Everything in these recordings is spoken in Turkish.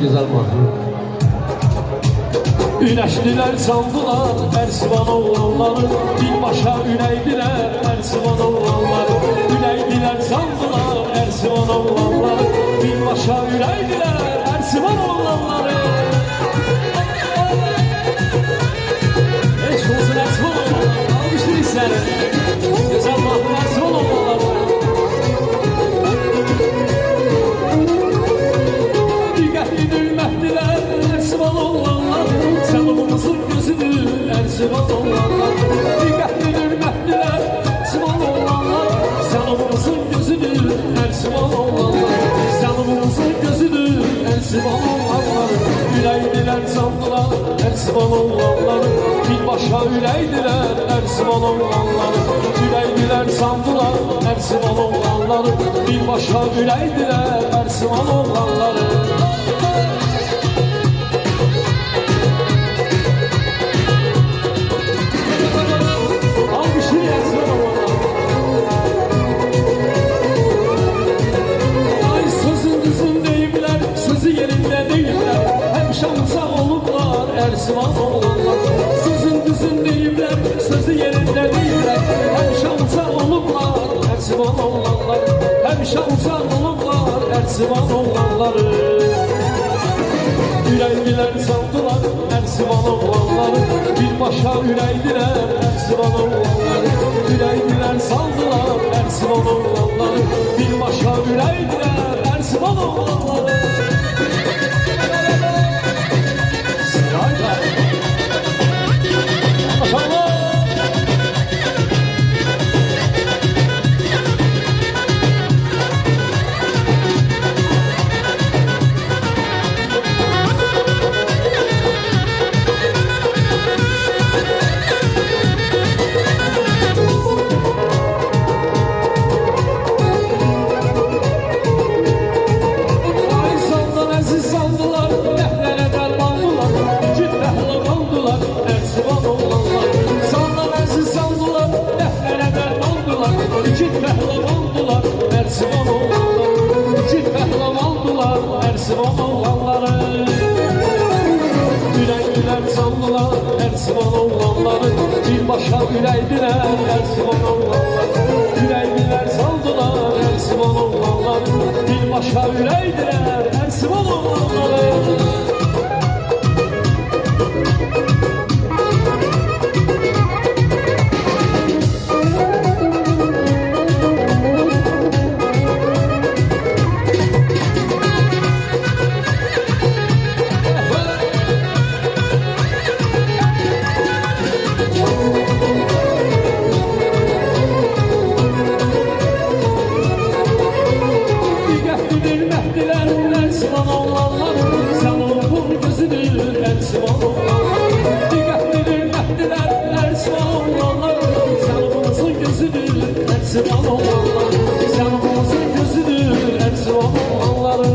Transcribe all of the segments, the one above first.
Güzel mahnı. Üneşliler sandılar Ersivan oğlanları, binbaşa üneydiler Ersivan oğlanları. Üneydiler sandılar Ersivan oğlanları, binbaşa üneydiler Ersivan oğlanları. Eş olsun Ersivan oğlanları, almıştır seni. Güzel mahnı Ersivan oğlanları. Ersivan oğlanlar, dikkatlidir mehdiler, Ersivan oğlanlar, canımızın gözüdür, Ersivan oğlanlar, canımızın gözüdür, Ersivan oğlanlar. Üleydiler sandılar, Ersivan oğlanlar, binbaşa üleydiler, Ersivan oğlanlar. Üleydiler sandılar, Ersivan oğlanlar, binbaşa üleydiler, Ersivan oğlanlar. Ersivan oğlanlar, sözün düzün deyimler, sözü yerinde deyimler. Hem şansa olurlar Ersivan oğlanlar, hem şansa olurlar Ersivan oğlanları. Üleydiler sandılar Ersivan oğlanları, binbaşa üleydiler Ersivan oğlanları. Üleydiler sandılar Ersivan oğlanları, binbaşa üleydiler Ersivan oğlanları. Ersivan oğlanları, iki pehlivan oldular Ersivan oğlanları. Üleydiler sandılar Ersivan oğlanları, binbaşa üleydiler Ersivan oğlanları. Üleydiler sandılar Ersivan oğlanları, binbaşa üleydiler Ersivan oğlanları. Ersivan oğlanlar, canımın gözüdür Ersivan oğlanlar. Dikkatlidir mehdiler Ersivan oğlanlar, canımızın gözüdür Ersivan oğlanlar. Canımızın gözüdür Ersivan oğlanlar.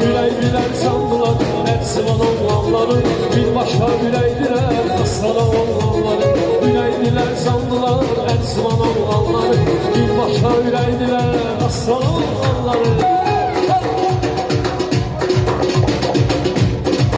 Üleydiler sandılar Ersivan oğlanları, binbaşa üleydiler aslan oğlanları. Üleydiler sandılar Ersivan oğlanları, binbaşa üleydiler aslan oğlanları.